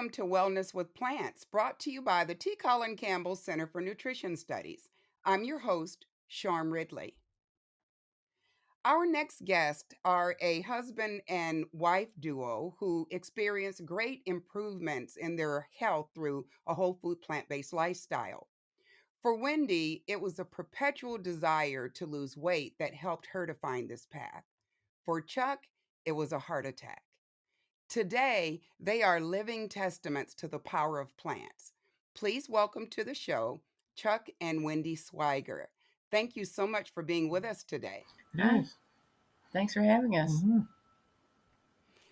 welcome to Wellness with Plants, brought to you by the T. Colin Campbell Center for Nutrition Studies. I'm your host, Sharme Ridley. Our next guests are a husband and wife duo who experienced great improvements in their health through a whole food plant based lifestyle. For Wendy, it was a perpetual desire to lose weight that helped her to find this path. For Chuck, it was a heart attack. Today, they are living testaments to the power of plants. Please welcome to the show Chuck and Wendy Swiger. Thank you so much for being with us today. Hi, Yes. thanks for having us. hmm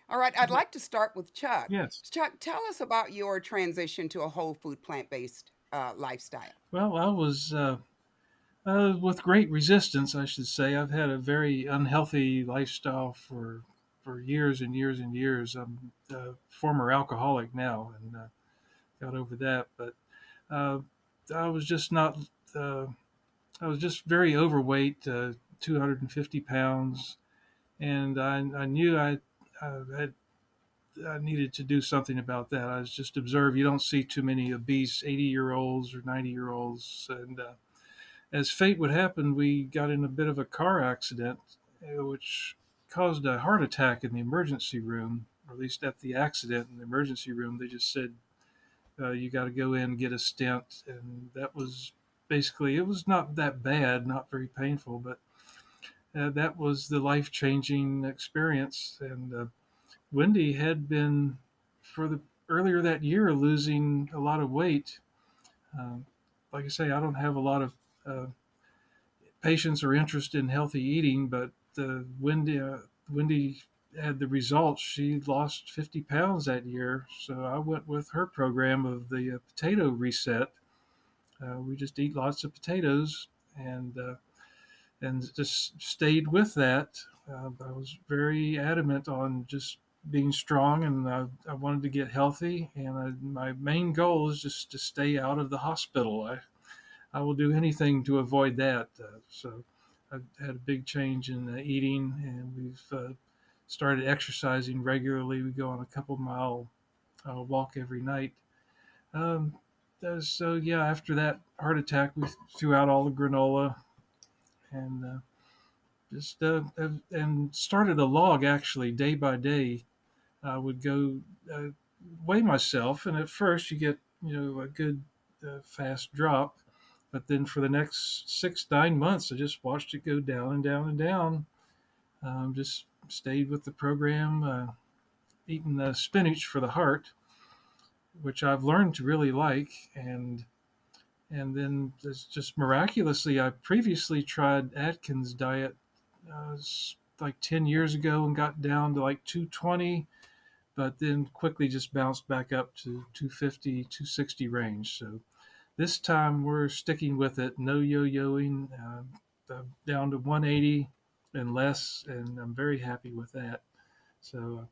All right, I'd like to start with Chuck. Yes. Chuck, tell us about your transition to a whole food plant based lifestyle. Well, I was with great resistance, I should say. I've had a very unhealthy lifestyle for years and years and years. I'm a former alcoholic now, and got over that. But uh, I was just not. Uh, I was just very overweight, 250 pounds, and I knew had I needed to do something about that. I was just observed you don't see too many obese 80-year-olds or 90-year-olds. And as fate would happen, we got in a bit of a car accident, which caused a heart attack in the emergency room, or at least at the accident in the emergency room. They just said, you got to go in and get a stent. And that was basically, it was not that bad, not very painful, but that was the life changing experience. And Wendy had been for the earlier that year losing a lot of weight. Um, like I say, I don't have a lot of uh, patience or interest in healthy eating, but Wendy had the results. She lost 50 pounds that year, so I went with her program of the potato reset. We just eat lots of potatoes and just stayed with that. I was very adamant on just being strong, and I wanted to get healthy. And my main goal is just to stay out of the hospital. I will do anything to avoid that. So I've had a big change in eating, and we've started exercising regularly. We go on a couple mile walk every night. Um, so yeah, after that heart attack, we threw out all the granola and just and started a log actually day by day. I would go uh, weigh myself, and at first you get a good fast drop, but then for the next 6 9 months, I just watched it go down and down and down. Just stayed with the program, eating spinach for the heart, which I've learned to really like, and then just miraculously, I previously tried Atkins diet like 10 years ago and got down to like 220, but then quickly just bounced back up to 250, 260 range. So this time we're sticking with it, no yo-yoing, down to 180 and less, and I'm very happy with that. So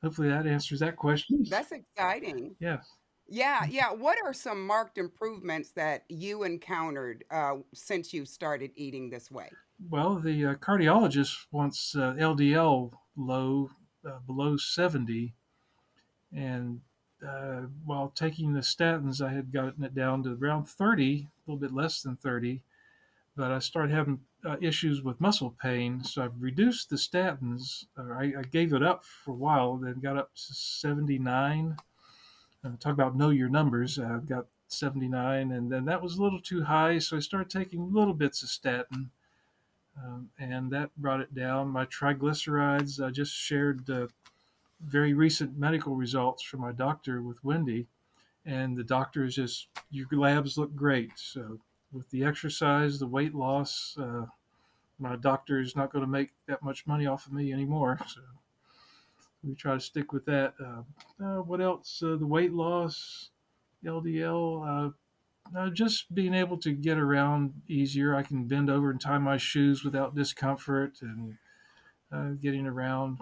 hopefully that answers that question. That's exciting. Yes. Yeah. What are some marked improvements that you encountered since you started eating this way? Well, the cardiologist wants LDL low, below 70, and while taking the statins, I had gotten it down to around 30, a little bit less than 30, but I started having issues with muscle pain. So I've reduced the statins. I gave it up for a while, then got up to 79. Talk about know your numbers. I've got 79, and then that was a little too high. So I started taking little bits of statin, and that brought it down. My triglycerides, I just shared very recent medical results from my doctor with Wendy, and the doctor is just, your labs look great. So with the exercise, the weight loss, my doctor is not going to make that much money off of me anymore. So we try to stick with that. What else? The weight loss, LDL, just being able to get around easier. I can bend over and tie my shoes without discomfort, and getting around.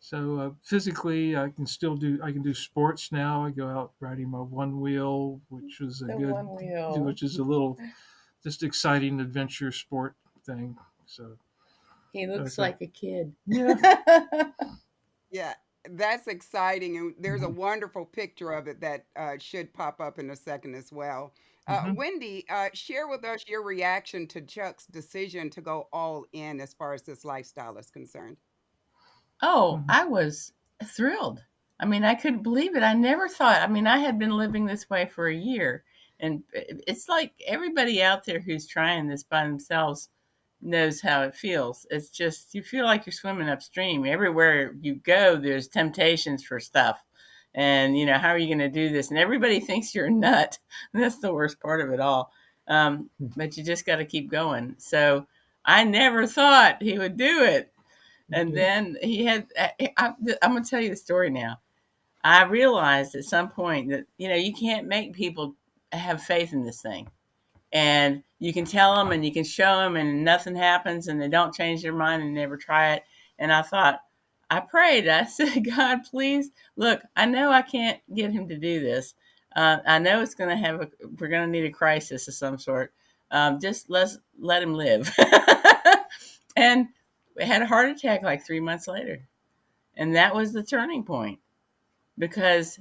So physically, I can do sports now. I go out riding my one wheel, The one wheel. which is a little just exciting adventure sport thing. So He looks okay. like a kid. Yeah. Yeah, That's exciting, and there's a Mhm. wonderful picture of it that should pop up in a second as well. Mhm. Wendy, share with us your reaction to Chuck's decision to go all in as far as this lifestyle is concerned. Oh, Mhm. I was thrilled. I mean, I couldn't believe it. I never thought, I mean, I had been living this way for a year. And it's like everybody out there who's trying this by themselves knows how it feels. It's just, you feel like you're swimming upstream. Everywhere you go, there's temptations for stuff. And, how are you going to do this? And everybody thinks you're a nut. And that's the worst part of it all. But you just got to keep going. So I never thought he would do it. And Okay. then he had, I'm going to tell you the story now. I realized at some point that, you can't make people have faith in this thing. And you can tell them and you can show them and nothing happens and they don't change their mind and never try it. And I thought, I prayed. I said, God, please look, I know I can't get him to do this. I know it's going to we're going to need a crisis of some sort. Just let him live. And we had a heart attack like 3 months later. And that was the turning point because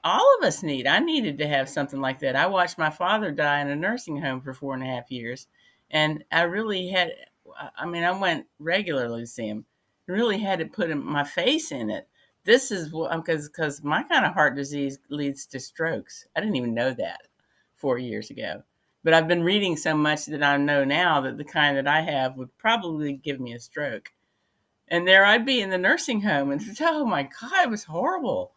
all of us I needed to have something like that. I watched my father die in a nursing home for 4.5 years. And I really had, I mean, I went regularly to see him, really had to put my face in it. This is what, because my kind of heart disease leads to strokes. I didn't even know that 4 years ago. But I've been reading so much that I know now that the kind that I have would probably give me a stroke. And there I'd be in the nursing home, and oh my God, it was horrible,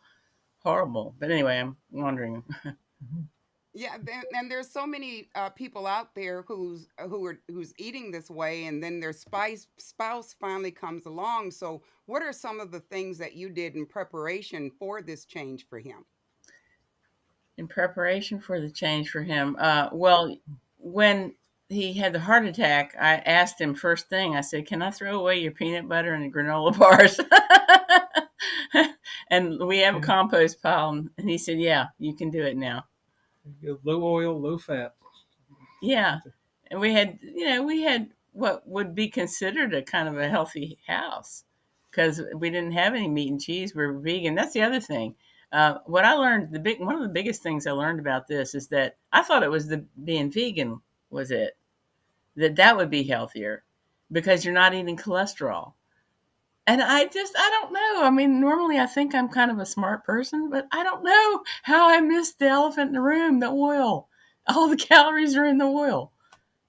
horrible. But anyway, I'm wondering. Mhm. Yeah, and there's so many people out there who's eating this way, and then their spouse finally comes along. So, what are some of the things that you did in preparation for this change for him? In preparation for the change for him, well, when he had the heart attack, I asked him first thing. I said, "Can I throw away your peanut butter and the granola bars?" And we have a Yeah. compost pile, and he said, "Yeah, you can do it now." Low oil, low fat. Yeah, and we had what would be considered a kind of a healthy house because we didn't have any meat and cheese. We were vegan. That's the other thing. What I learned, one of the biggest things I learned about this is that I thought it was the being vegan was it that would be healthier because you're not eating cholesterol. And I don't know. I mean, normally I think I'm kind of a smart person, but I don't know how I missed the elephant in the room, the oil. All the calories are in the oil.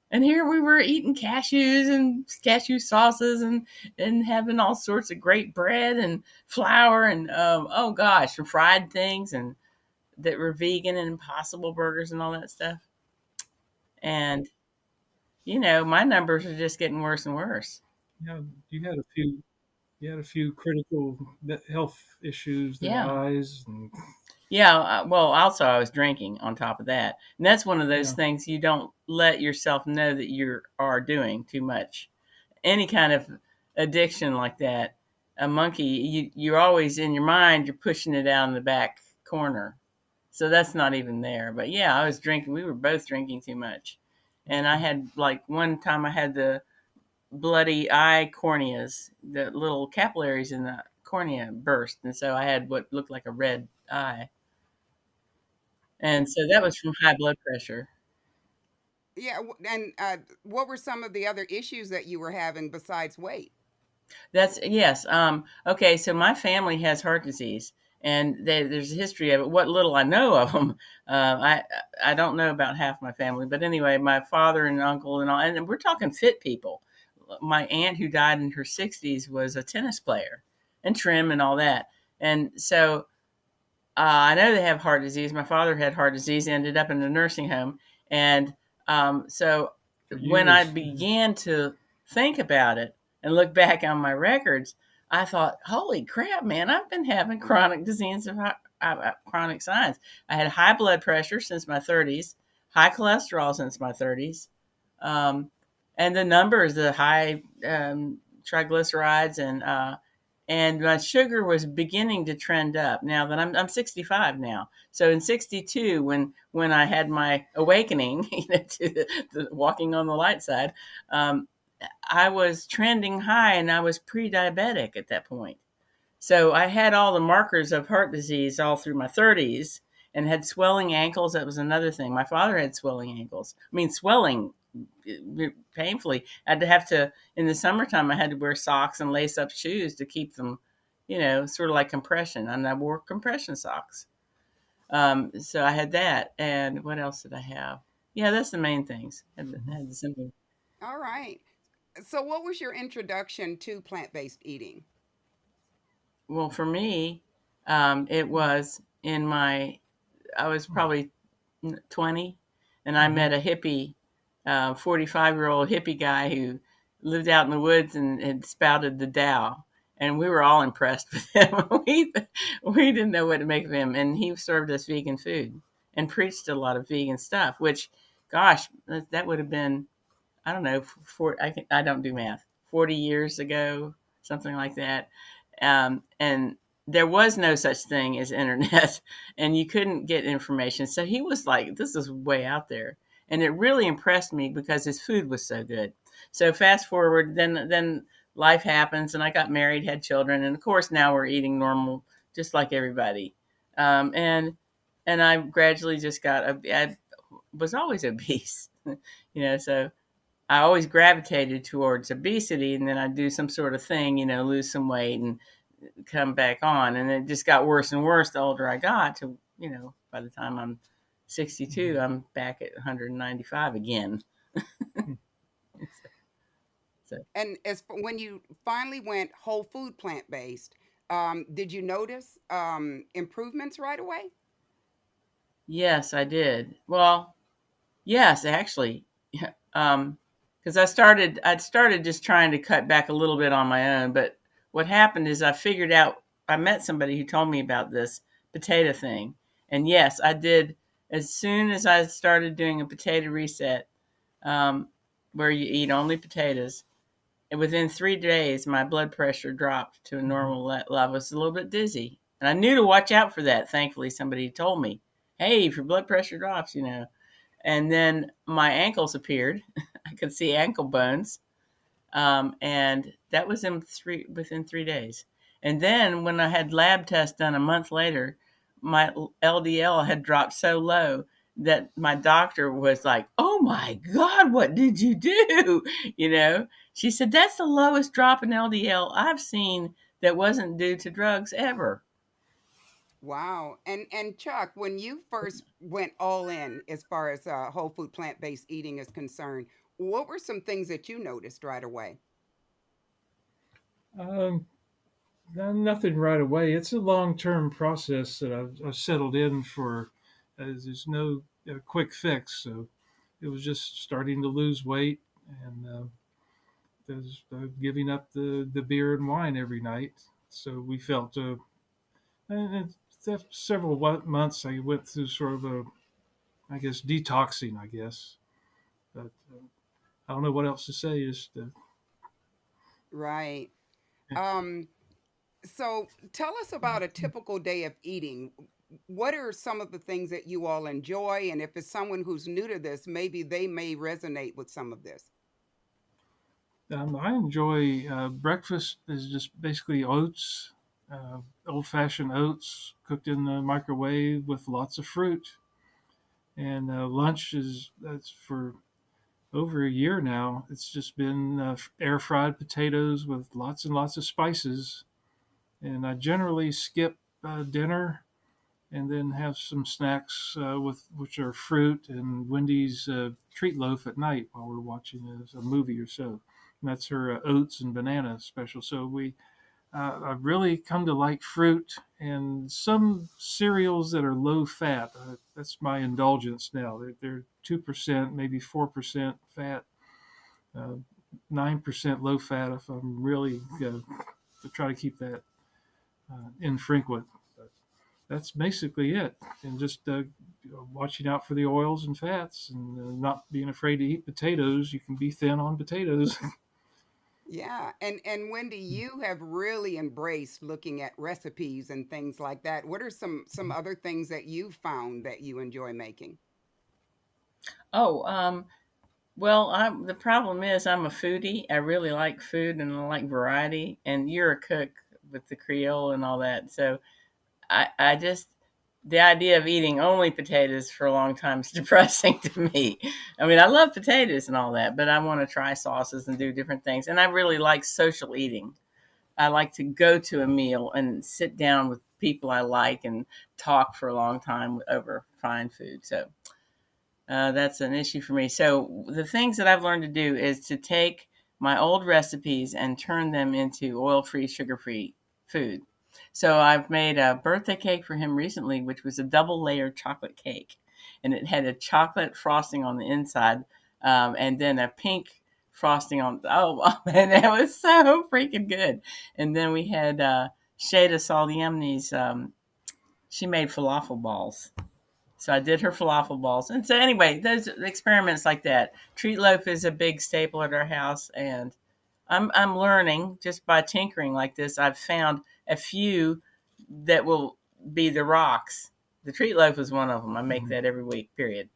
And here we were eating cashews and cashew sauces and having all sorts of great bread and flour and oh gosh, and fried things and that were vegan and impossible burgers and all that stuff. And my numbers are just getting worse and worse. Yeah, you had a few. You had a few critical health issues, the Yeah. eyes, and Yeah, well, also I was drinking on top of that. And that's one of those yeah, things you don't let yourself know that you are doing too much. Any kind of addiction like that, a monkey, you're always in your mind, you're pushing it out in the back corner. So that's not even there. But yeah, I was drinking. We were both drinking too much. And I okay, had like one time I had the bloody eye corneas, the little capillaries in the cornea burst. And so I had what looked like a red eye. And so that was from high blood pressure. Yeah, and what were some of the other issues that you were having besides weight? That's yes. Okay, so my family has heart disease, and there's a history of it. What little I know of them, I don't know about half my family, but anyway, my father and uncle and all, and we're talking fit people. My aunt, who died in her 60s, was a tennis player and trim and all that, and so I know they have heart disease. My father had heart disease, ended up in a nursing home. And so for when I years. began to think about it and look back on my records, I thought, holy crap, man, I've been having chronic disease of chronic signs. I had high blood pressure since my 30s, high cholesterol since my 30s. Um, and the numbers, the high triglycerides and my sugar was beginning to trend up. Now that I'm 65 now, so in 62, when I had my awakening, to the walking on the light side, um, I was trending high, and I was pre-diabetic at that point. So I had all the markers of heart disease all through my 30s and had swelling ankles. That was another thing. My father had swelling ankles. I mean, swelling painfully. I had to, in the summertime, I had to wear socks and lace up shoes to keep them, sort of like compression. And I wore compression socks. So I had that. And what else did I have? Yeah, that's the main things. Had the simple. All right. So, what was your introduction to plant based eating? Well, for me, it was I was probably 20, and I Mm-hmm. met a hippie, 45-year-old hippie guy who lived out in the woods and had spouted the Tao. And we were all impressed with him. We didn't know what to make of him. And he served us vegan food and preached a lot of vegan stuff, which, gosh, that would have been, I don't know, I don't do math, 40 years ago, something like that. And there was no such thing as internet, and you couldn't get information. So he was like, this is way out there. And it really impressed me because his food was so good. So fast forward, then life happens, and I got married, had children, and of course now we're eating normal, just like everybody. Um, and and I gradually just I was always obese, so I always gravitated towards obesity, and then I'd do some sort of thing, lose some weight and come back on. And it just got worse and worse the older I got to, by the time I'm 62, I'm back at 195 again. So, And when you finally went whole food plant based, did you notice improvements right away? yes, I did. Well, yes, actually, um, because I'd started just trying to cut back a little bit on my own. But what happened is I met somebody who told me about this potato thing. And yes, I did. As soon as I started doing a potato reset, um, where you eat only potatoes, and within 3 days, my blood pressure dropped to a Mm-hmm. normal level. I was a little bit dizzy. And I knew to watch out for that. Thankfully, somebody told me, hey, if your blood pressure drops, and then my ankles appeared. I could see ankle bones, and that was within 3 days. And then when I had lab tests done a month later, my LDL had dropped so low that my doctor was like, "Oh my God, what did you do?" You know, she said that's the lowest drop in LDL I've seen that wasn't due to drugs ever. Wow. And Chuck, when you first went all in as far as whole food plant based eating is concerned, what were some things that you noticed right away? Um, Nothing right away. It's a long-term process that I've settled in for. There's no quick fix, so it was just starting to lose weight and there's giving up the beer and wine every night. So we felt, and several months I went through sort of a, I guess, detoxing, I guess. But I don't know what else to say. Just Right. Um, so tell us about a typical day of eating. What are some of the things that you all enjoy? And if it's someone who's new to this, maybe they may resonate with some of this. I enjoy breakfast is just basically oats, old-fashioned oats cooked in the microwave with lots of fruit. And lunch is that's for over a year now. It's just been air fried potatoes with lots and lots of spices. And I generally skip dinner and then have some snacks with which are fruit and Wendy's treat loaf at night while we're watching a movie or so. And that's her oats and banana special. So I've really come to like fruit and some cereals that are low fat. That's my indulgence now. They're 2%, maybe 4% fat, uh, 9% low fat if I'm really to try to keep that infrequent. But that's basically it. And just watching out for the oils and fats and not being afraid to eat potatoes. You can be thin on potatoes. Yeah, and Wendy, you have really embraced looking at recipes and things like that. What are some other things that you've found that you enjoy making? Oh, well, the problem is I'm a foodie. I really like food and I like variety. And you're a cook with the Creole and all that. So I just, the idea of eating only potatoes for a long time is depressing to me. I mean, I love potatoes and all that, but I want to try sauces and do different things. And I really like social eating. I like to go to a meal and sit down with people I like and talk for a long time over fine food. So that's an issue for me. So the things that I've learned to do is to take my old recipes and turn them into oil-free, sugar-free food. So I've made a birthday cake for him recently, which was a double layered chocolate cake. And it had a chocolate frosting on the inside, and then a pink frosting on. Oh, man, that was so freaking good. And then we had Shada Saliemni's. She made falafel balls. So I did her falafel balls. And so anyway, those experiments like that. Treat loaf is a big staple at our house, and I'm learning just by tinkering like this. I've found a few that will be the rocks. The treat loaf is one of them. I make that every week, period.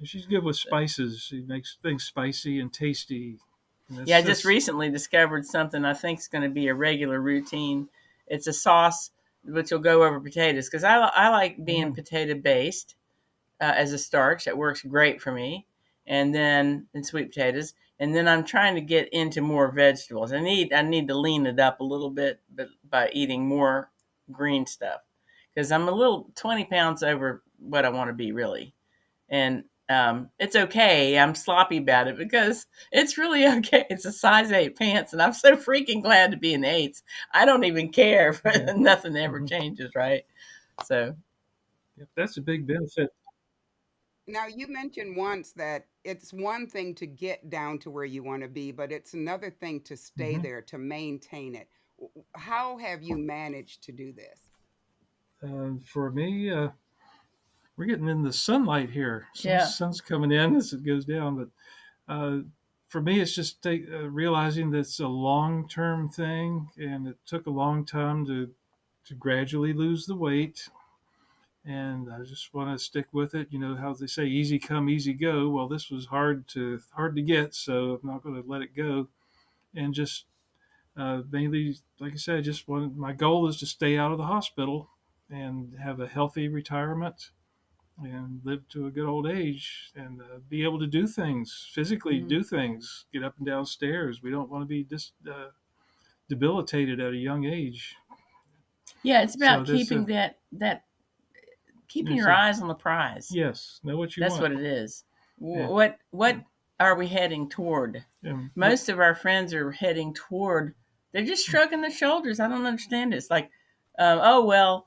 She's good with spices. She makes things spicy and tasty. Yeah, I just recently discovered something I think is going to be a regular routine. It's a sauce which will go over potatoes because I like being potato based as a starch. That works great for me. And then in sweet potatoes. And then I'm trying to get into more vegetables. I need to lean it up a little bit, but by eating more green stuff because I'm a little 20 pounds over what I want to be really. And it's okay. I'm sloppy about it because it's really okay. It's a size 8 pants, and I'm so freaking glad to be in 8s. I don't even care if nothing ever changes, right? So that's a big benefit. Now, you mentioned once that it's one thing to get down to where you want to be, but it's another thing to stay Mm-hmm. there, to maintain it. How have you managed to do this? For me, we're getting in the sunlight here. yeah, Sun's coming in as it goes down, but for me, it's just realizing that it's a long-term thing, and it took a long time to gradually lose the weight. And I just want to stick with it. You know how they say, "Easy come, easy go." Well, this was hard to get, so I'm not going to let it go. And just mainly, like I said, I just want my goal is to stay out of the hospital and have a healthy retirement and live to a good old age and be able to do things physically, do things, get up and down stairs. We don't want to be debilitated at a young age. yeah. It's So about that's keeping a that keeping there's your a eyes on the prize. yes. Know what you That's want. what it is. Yeah. What are we heading toward? What, Most of our friends are heading toward. They're just shrugging their shoulders. I don't understand it. It's like, oh well,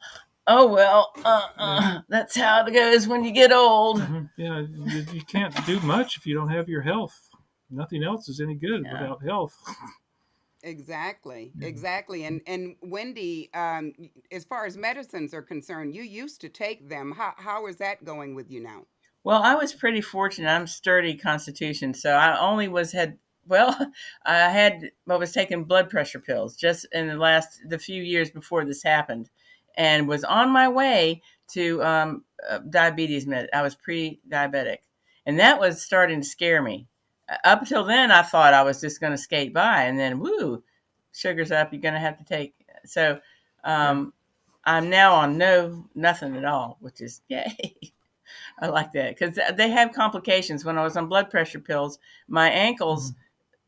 that's how it goes when you get old. yeah, you can't do much if you don't have your health. Nothing else is any good Yeah. without health. Exactly, Yeah. exactly. And Wendy, as far as medicines are concerned, you used to take them. How is that going with you now? Well, I was pretty fortunate. I'm sturdy constitution, so I only was had. Well, I was taking blood pressure pills just in the few years before this happened, and was on my way to diabetes med. I was pre-diabetic, and that was starting to scare me. Up until then, I thought I was just going to skate by, and then woo, sugar's up. You're going to have to take. So, Yeah. I'm now on nothing at all, which is yay. I like that because they have complications. When I was on blood pressure pills, my ankles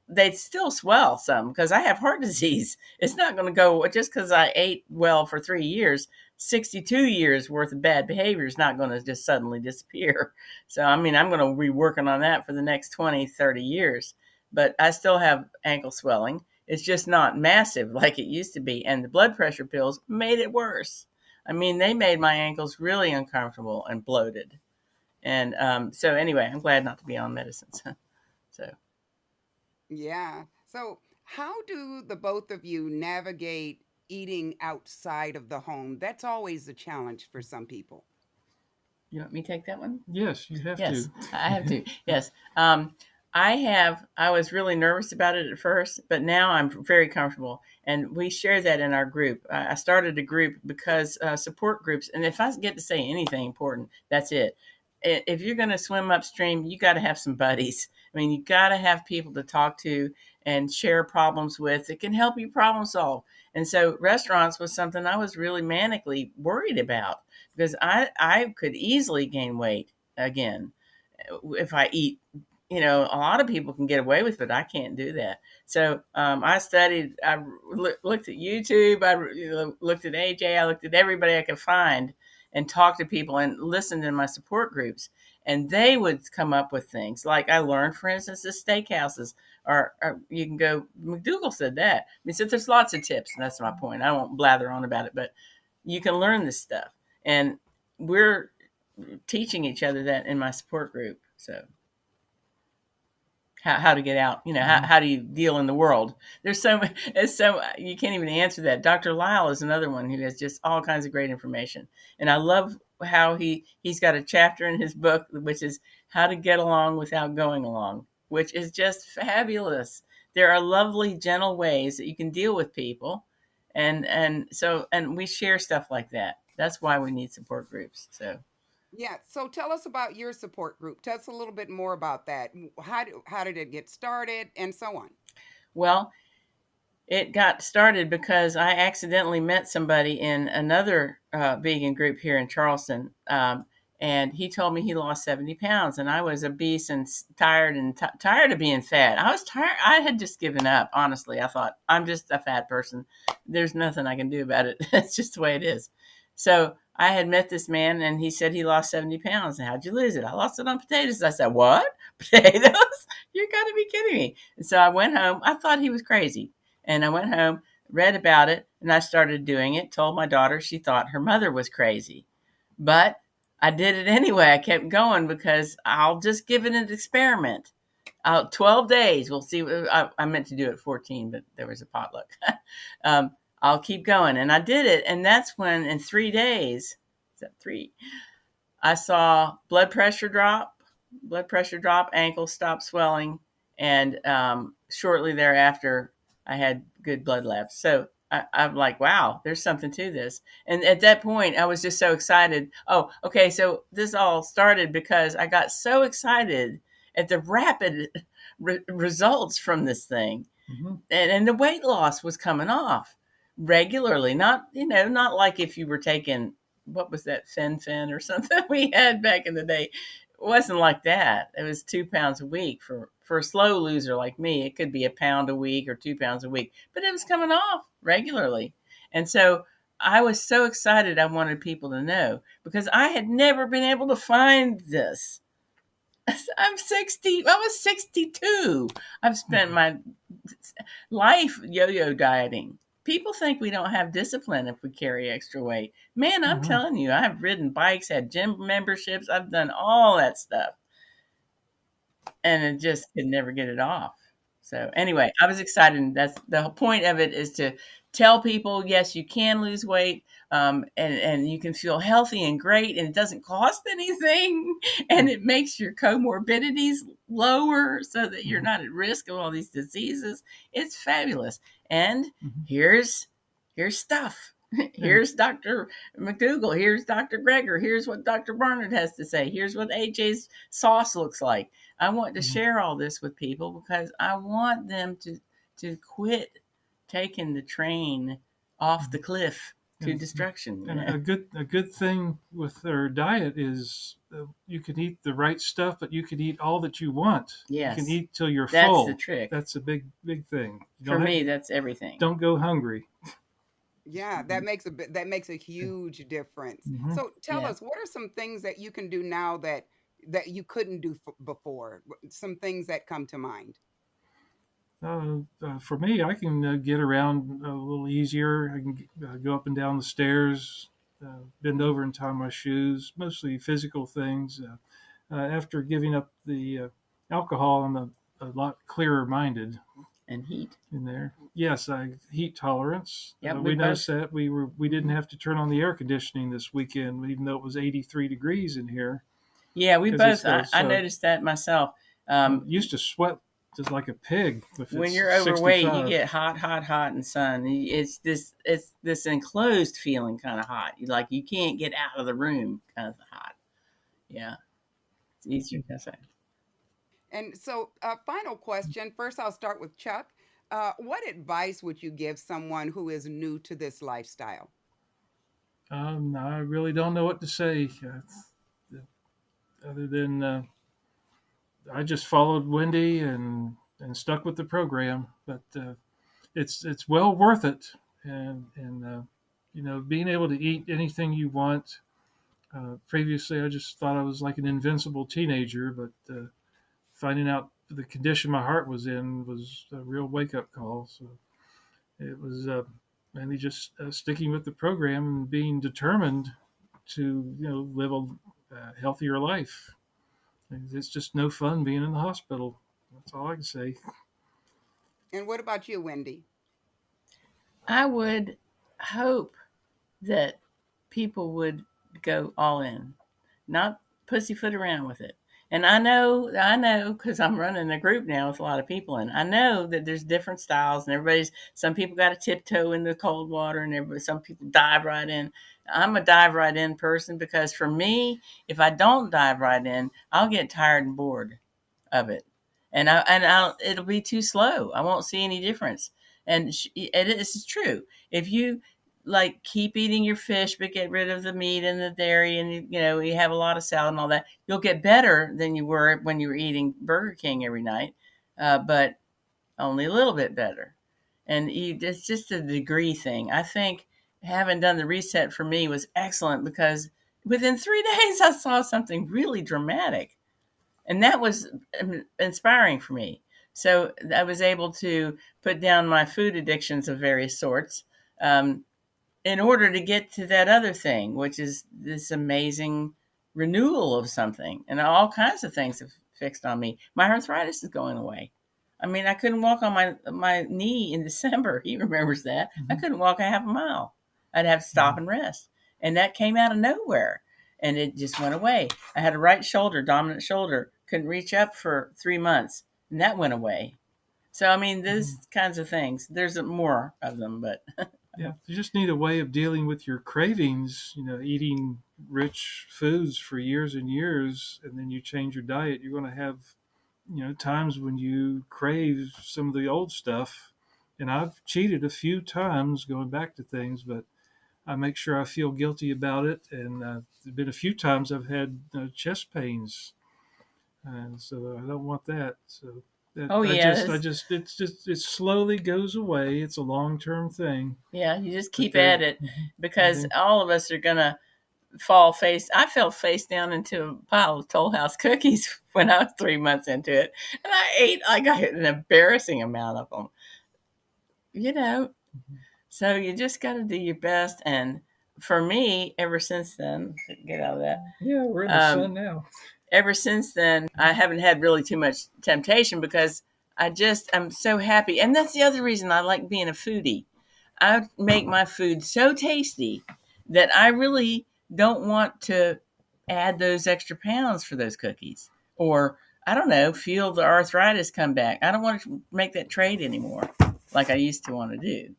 they'd still swell some because I have heart disease. It's not going to go just because I ate well for 3 years. 62 years worth of bad behavior is not going to just suddenly disappear. So, I mean, I'm going to be working on that for the next 20, 30 years. But I still have ankle swelling. It's just not massive like it used to be. And the blood pressure pills made it worse. I mean, they made my ankles really uncomfortable and bloated. And so anyway, I'm glad not to be on medicines. So Yeah. So, how do the both of you navigate eating outside of the home? That's always a challenge for some people. you want me to take that one? Yes, you have to. Yes, I have to. Yes. I was really nervous about it at first, but now I'm very comfortable. And we share that in our group. I started a group because support groups, and if I get to say anything important, that's it. if you're going to swim upstream, you got to have some buddies. I mean, you got to have people to talk to and share problems with that can help you problem solve. And so restaurants was something I was really manically worried about because I could easily gain weight again if I eat. You know, a lot of people can get away with it, but I can't do that. So I studied, I looked at YouTube, looked at AJ, I looked at everybody I could find and talked to people and listened in my support groups. And they would come up with things like I learned, for instance, the steakhouses or you can go, McDougall said that. I mean, so there's lots of tips, and that's my point. I won't blather on about it, but you can learn this stuff. And we're teaching each other that in my support group. So how to get out, you know, how do you deal in the world? There's so you can't even answer that. Dr. Lyle is another one who has just all kinds of great information. And I love how he's got a chapter in his book, which is how to get along without going along, which is just fabulous. There are lovely, gentle ways that you can deal with people. And we share stuff like that. That's why we need support groups. So Yeah. So tell us about your support group. Tell us a little bit more about that. How did it get started, and so on. well, it got started because I accidentally met somebody in another vegan group here in Charleston. And he told me he lost 70 pounds, and I was obese and tired and tired of being fat. I was tired. I had just given up. Honestly, I thought I'm just a fat person. There's nothing I can do about it. It's just the way it is. So I had met this man, and he said he lost 70 pounds. And how'd you lose it? I lost it on potatoes. I said, what? Potatoes? You got to be kidding me. And so I went home. I thought he was crazy. And I went home, read about it, and I started doing it. Told my daughter. She thought her mother was crazy. But I did it anyway. I kept going because I'll just give it an experiment. 12 days. We'll see. I meant to do it 14, but there was a potluck. I'll keep going. And I did it. And that's when in 3 days, is that 3? I saw blood pressure drop, ankles stop swelling. And shortly thereafter, I had good blood left. So I'm like, wow, there's something to this. And at that point, I was just so excited. Oh, okay. So this all started because I got so excited at the rapid results from this thing. Mm-hmm. And the weight loss was coming off regularly. Not like if you were taking, what was that, fen or something we had back in the day. It wasn't like that. It was 2 pounds a week for a slow loser like me. It could be a pound a week or 2 pounds a week, but it was coming off regularly. And so I was so excited. I wanted people to know because I had never been able to find this. I'm 60. I was 62. I've spent my life yo-yo dieting. People think we don't have discipline if we carry extra weight. Man, I'm telling you, I've ridden bikes, had gym memberships. I've done all that stuff. And it just could never get it off. So anyway, I was excited. That's the point of it, is to tell people, yes, you can lose weight, and you can feel healthy and great, and it doesn't cost anything, and it makes your comorbidities lower so that you're not at risk of all these diseases. It's fabulous. And here's stuff. Here's Dr. McDougall. Here's Dr. Greger. Here's what Dr. Barnard has to say. Here's what AJ's sauce looks like. I want to share all this with people because I want them to quit taking the train off the cliff to destruction. And a good thing with their diet is you can eat the right stuff, but you can eat all that you want. Yes. You can eat till you're That's full. That's the trick. That's a big thing. For me, that's everything. Don't go hungry. Yeah, that makes a huge difference. So tell us, what are some things that you can do now that you couldn't do before? Some things that come to mind. For me, I can get around a little easier. I can go up and down the stairs, bend over and tie my shoes, mostly physical things. After giving up the alcohol, I'm a lot clearer minded. And heat in there. Yes, heat tolerance. Yep, we noticed that we didn't have to turn on the air conditioning this weekend, even though it was 83 degrees in here. Yeah, we both. I noticed that myself. Used to sweat just like a pig. When you're overweight, you get hot in the sun. It's this enclosed feeling kind of hot. Like you can't get out of the room kind of hot. Yeah. It's easier to say. And so, final question. First, I'll start with Chuck. What advice would you give someone who is new to this lifestyle? I really don't know what to say other than I just followed Wendy and stuck with the program. But it's well worth it, and being able to eat anything you want. Previously, I just thought I was like an invincible teenager, but finding out the condition my heart was in was a real wake up call. So it was mainly just sticking with the program and being determined to live a healthier life. It's just no fun being in the hospital. That's all I can say. And what about you, Wendy? I would hope that people would go all in, not pussyfoot around with it. And I know, because I'm running a group now with a lot of people, and I know that there's different styles, and some people got to tiptoe in the cold water, and some people dive right in. I'm a dive right in person because for me, if I don't dive right in, I'll get tired and bored of it, it'll be too slow. I won't see any difference. And this is true. If you like keep eating your fish but get rid of the meat and the dairy, and you have a lot of salad and all that, you'll get better than you were when you were eating Burger King every night, but only a little bit better. It's just a degree thing. I think having done the reset for me was excellent because within 3 days I saw something really dramatic, and that was inspiring for me. So I was able to put down my food addictions of various sorts, in order to get to that other thing, which is this amazing renewal of something. And all kinds of things have fixed on me. My arthritis is going away. I mean, I couldn't walk on my knee in December. He remembers that. Mm-hmm. I couldn't walk a half a mile. I'd have to stop and rest. And that came out of nowhere. And it just went away. I had a right shoulder, dominant shoulder, couldn't reach up for 3 months. And that went away. So, I mean, those kinds of things. There's more of them, but... Yeah, you just need a way of dealing with your cravings, eating rich foods for years and years, and then you change your diet. You're going to have, times when you crave some of the old stuff. And I've cheated a few times going back to things, but I make sure I feel guilty about it. And there's been a few times I've had chest pains. And so I don't want that. So it slowly goes away. It's a long-term thing. Yeah, you just keep at it, because all of us are gonna I fell face down into a pile of Toll House cookies when I was 3 months into it, and I got an embarrassing amount of them. So you just got to do your best. And for me, ever since then, get out of that. Yeah, we're in the sun now. Ever since then, I haven't had really too much temptation because I'm so happy. And that's the other reason I like being a foodie. I make my food so tasty that I really don't want to add those extra pounds for those cookies, or I don't know, feel the arthritis come back. I don't want to make that trade anymore like I used to want to do.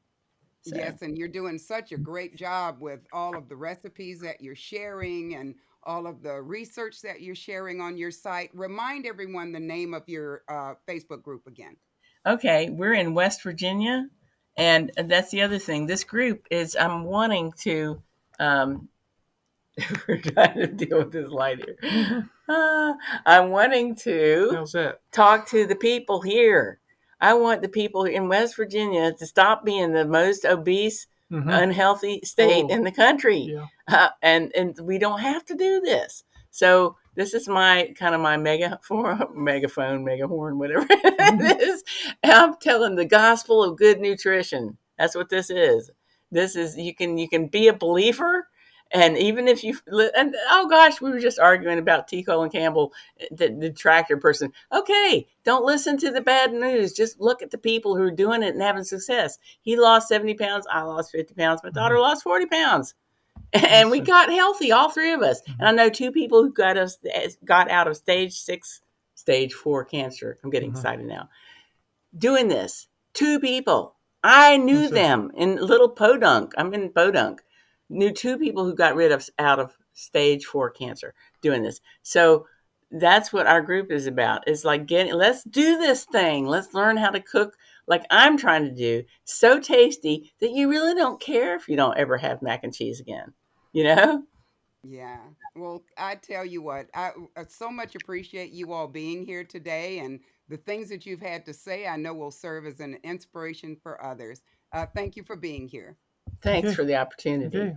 So. Yes, and you're doing such a great job with all of the recipes that you're sharing and all of the research that you're sharing on your site. Remind everyone the name of your Facebook group again. Okay, we're in West Virginia, and that's the other thing. This group is, I'm wanting to, we're trying to deal with this light here. I'm wanting to talk to the people here. I want the people in West Virginia to stop being the most obese, unhealthy state in the country. Yeah. And we don't have to do this. So this is my megaphone, megahorn, whatever it is. And I'm telling the gospel of good nutrition. That's what this is. This is, you can be a believer. And even if oh gosh, we were just arguing about Colin Campbell, the tractor person. Okay, don't listen to the bad news. Just look at the people who are doing it and having success. He lost 70 pounds. I lost 50 pounds. My daughter lost 40 pounds. And we got healthy, all three of us. And I know 2 people who got out of stage 4 cancer. I'm getting excited now. Doing this. 2 people. I knew them in Little Podunk. I'm in Podunk. Knew 2 people who got out of stage 4 cancer doing this. So that's what our group is about. It's like let's do this thing. Let's learn how to cook like I'm trying to do, so tasty that you really don't care if you don't ever have mac and cheese again. You know? Yeah. Well, I tell you what, I so much appreciate you all being here today, and the things that you've had to say, I know will serve as an inspiration for others. Thank you for being here. Thanks Okay. for the opportunity. Okay.